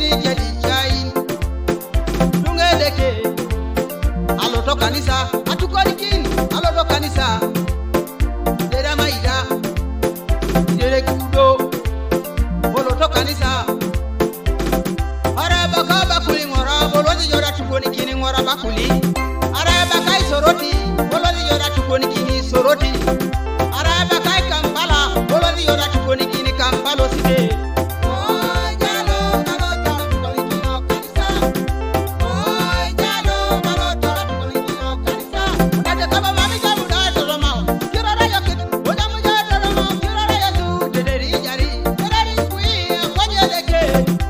ni jadi chai tungeleke aloto kanisa atukolikin aloto kanisa dera maida dere kudo oloto kanisa araba ka bakuli ngora bolodi jora tukoni kini ngora bakuli araba kai soroti bolodi jora tukoni kini soroti araba kai kampala bolodi jora tukoni kini kampalo side Hey!